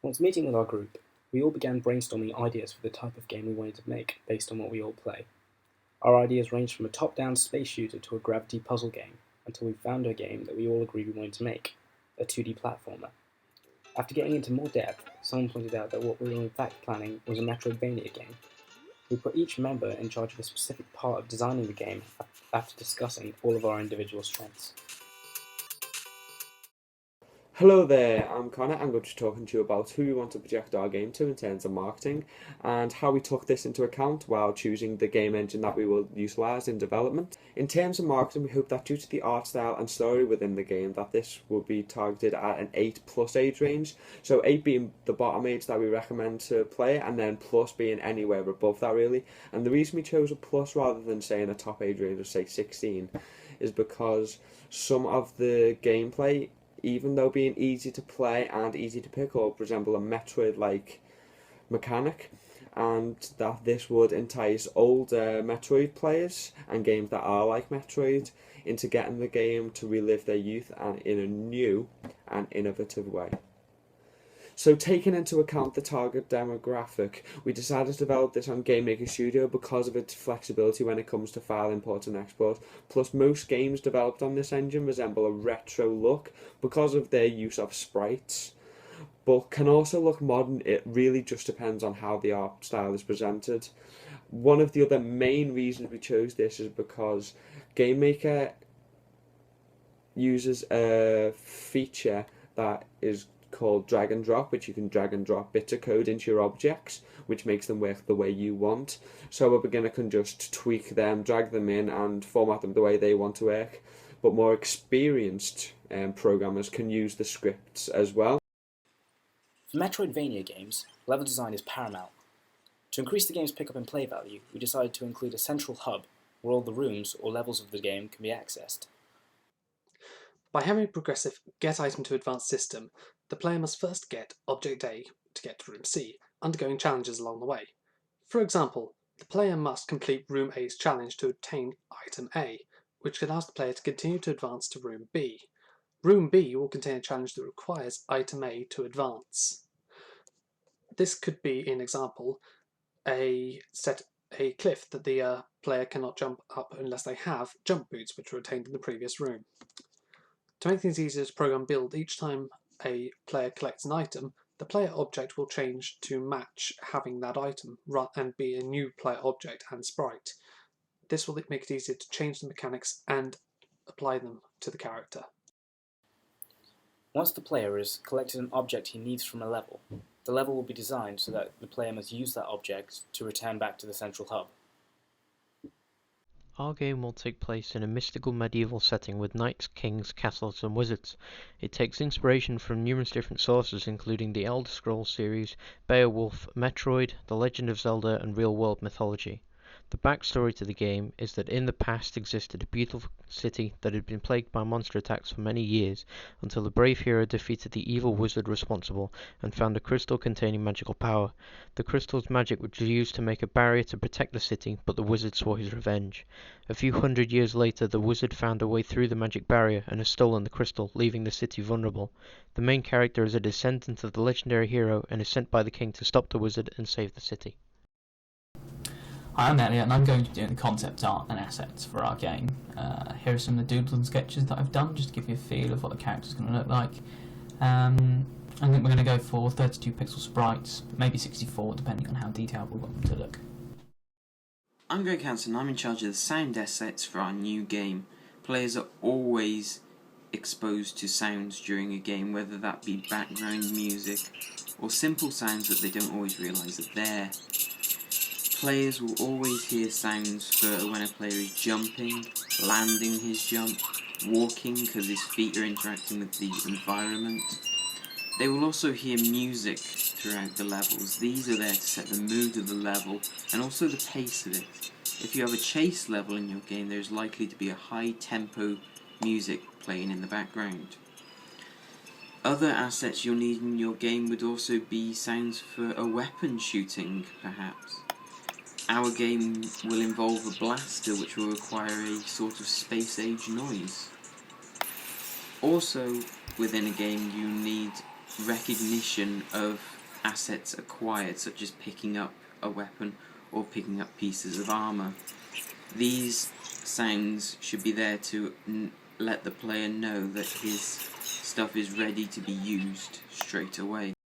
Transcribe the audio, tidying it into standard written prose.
Once meeting with our group, we all began brainstorming ideas for the type of game we wanted to make based on what we all play. Our ideas ranged from a top-down space shooter to a gravity puzzle game, until we found a game that we all agreed we wanted to make, a 2D platformer. After getting into more depth, someone pointed out that what we were in fact planning was a Metroidvania game. We put each member in charge of a specific part of designing the game after discussing all of our individual strengths. Hello there, I'm Connor. I'm going to be talking to you about who we want to project our game to in terms of marketing and how we took this into account while choosing the game engine that we will utilise in development. In terms of marketing, we hope that due to the art style and story within the game that this will be targeted at an 8+ age range, so 8 being the bottom age that we recommend to play and then plus being anywhere above that really. And the reason we chose a plus rather than saying a top age range of say 16 is because some of the gameplay, even though being easy to play and easy to pick up, resemble a Metroid-like mechanic, and that this would entice older Metroid players and games that are like Metroid into getting the game to relive their youth and in a new and innovative way. So taking into account the target demographic, we decided to develop this on Game Maker Studio because of its flexibility when it comes to file import and export. Plus most games developed on this engine resemble a retro look because of their use of sprites, but can also look modern. It really just depends on how the art style is presented. One of the other main reasons we chose this is because Game Maker uses a feature that is called drag and drop, which you can drag and drop bits of code into your objects, which makes them work the way you want. So a beginner can just tweak them, drag them in and format them the way they want to work, but more experienced programmers can use the scripts as well. For Metroidvania games, level design is paramount. To increase the game's pick-up and play value, we decided to include a central hub where all the rooms or levels of the game can be accessed. By having a progressive get item to advance system, the player must first get Object A to get to Room C, undergoing challenges along the way. For example, the player must complete Room A's challenge to obtain Item A, which allows the player to continue to advance to Room B. Room B will contain a challenge that requires Item A to advance. This could be, in example, a cliff that the player cannot jump up unless they have jump boots, which were obtained in the previous room. To make things easier to program build, each time a player collects an item, the player object will change to match having that item and be a new player object and sprite. This will make it easier to change the mechanics and apply them to the character. Once the player has collected an object he needs from a level, the level will be designed so that the player must use that object to return back to the central hub. Our game will take place in a mystical medieval setting with knights, kings, castles and wizards. It takes inspiration from numerous different sources including the Elder Scrolls series, Beowulf, Metroid, The Legend of Zelda and real-world mythology. The backstory to the game is that in the past existed a beautiful city that had been plagued by monster attacks for many years until the brave hero defeated the evil wizard responsible and found a crystal containing magical power. The crystal's magic was used to make a barrier to protect the city, but the wizard swore his revenge. A few hundred years later, the wizard found a way through the magic barrier and has stolen the crystal, leaving the city vulnerable. The main character is a descendant of the legendary hero and is sent by the king to stop the wizard and save the city. Hi, I'm Elliot and I'm going to be doing the concept art and assets for our game. Here are some of the doodles and sketches that I've done, just to give you a feel of what the character's going to look like. I think we're going to go for 32 pixel sprites, but maybe 64 depending on how detailed we want them to look. I'm Greg Hansen, I'm in charge of the sound assets for our new game. Players are always exposed to sounds during a game, whether that be background music or simple sounds that they don't always realise are there. Players will always hear sounds for when a player is jumping, landing his jump, walking because his feet are interacting with the environment. They will also hear music throughout the levels. These are there to set the mood of the level and also the pace of it. If you have a chase level in your game, there's likely to be a high tempo music playing in the background. Other assets you'll need in your game would also be sounds for a weapon shooting, perhaps. Our game will involve a blaster which will require a sort of space-age noise. Also, within a game you need recognition of assets acquired, such as picking up a weapon or picking up pieces of armour. These sounds should be there to let the player know that his stuff is ready to be used straight away.